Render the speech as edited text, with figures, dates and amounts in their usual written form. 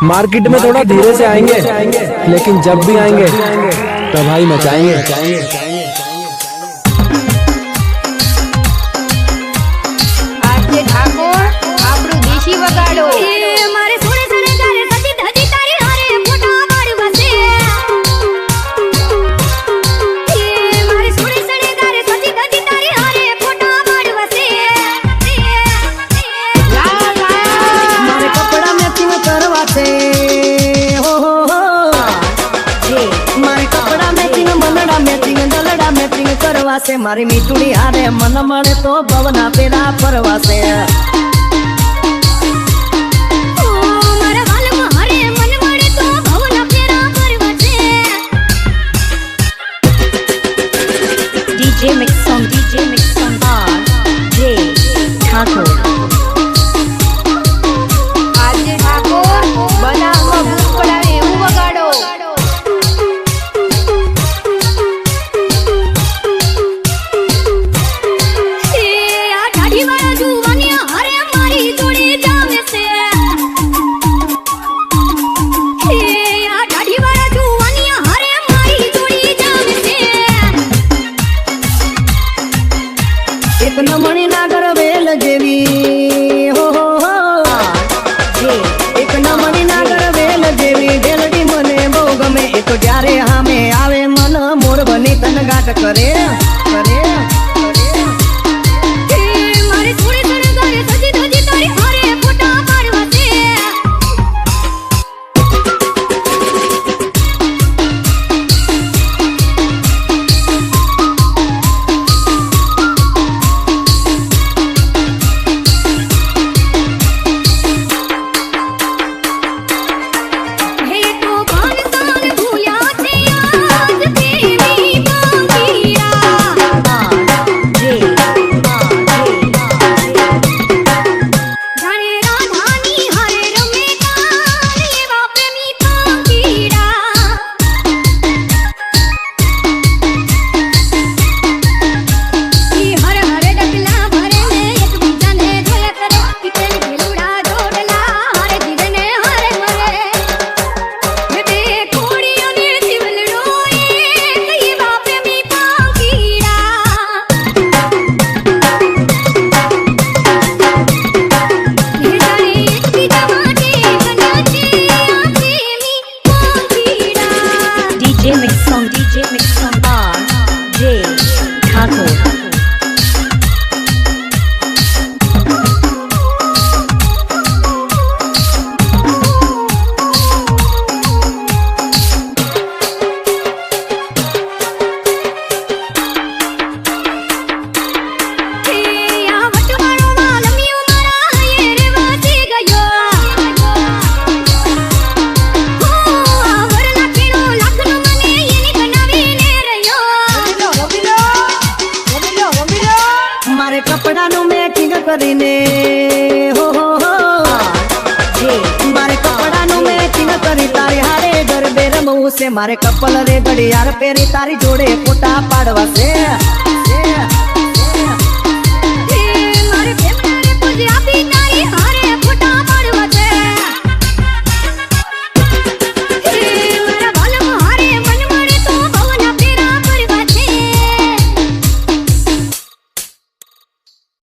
Market में थोड़ा धीरे से आएंगे, लेकिन जब भी आएंगे तबाही मचाएंगे। આજે ઠાકોર આપણું દેશી વગાડો મારે સોને સોને તારે સજી ધજી તારી હારે ફોટા પાડવા છે મારે સોને સોને તારે સજી ધજી તારી હારે ફોટા પાડવા છે મારે કપડા મેચિંગ કરવા છે હો હો હો મારે કપડા મેચિંગ મનડા મેચિંગ દલડા મેચિંગ કરવા છે મારી મીઠુડી હારે મન મળે તો ભવના પેલા ફરવા છે DJ Mix Song RJ Thakur આજે ઠાકોર બનાવમાં ભૂખ પડાવે એવું વગાડો આ ઠાઠી વાળા જુવાનિયા હારે મારી જોડે જામે છે આ ઠાઠી વાળા જુવાનિયા હારે મારી જોડે જામે છે એક નમણી નાગર વેલ જેવી હો હો હો એક નમણી નાગર વેલ જેવી ડેલડી મને બહુ ગમે એ તો જ્યારે હામે આવે મન મોર બની તન ગાટ કરે કરે મારે થોડે થોડે ગાય સજી ધજી તારી હારે ફોટા પાડવા છે હે તો ભાનસાન ભૂલ્યા છે આજ તેરી બાંગિયા જાણે રાધાની હારે રમે તાર એવા પ્રેમી પાંગીડા ઈ હર હર ડગલા ભરે ને એકબીજાને જોયા કરે ઈ પેલ ભેલુડા જોડલા હારે જીવને હારે મરે બે કોળીઓને જીવલડો એક એવા પ્રેમી પાંગીડા નિર્જાને એકબીજા માટે બન્યા છે આ પ્રેમી પાંગીડા DJ Mix Song RJ Thakur આ વટવાળો વાલમિયો મારા હૈયે વાસી ગયો આ વરલા પીળો લાખનો મને એની બનાવીને રહ્યો મારે કપડાનું મેચિંગ કરીને હો હો હો મારે કપડાનું મેચિંગ કરી તારી હારે ગરબે રમવું છે મારે કપલ રે ઘડિયાળ પહેરી તારી જોડે ફોટા પાડવા છે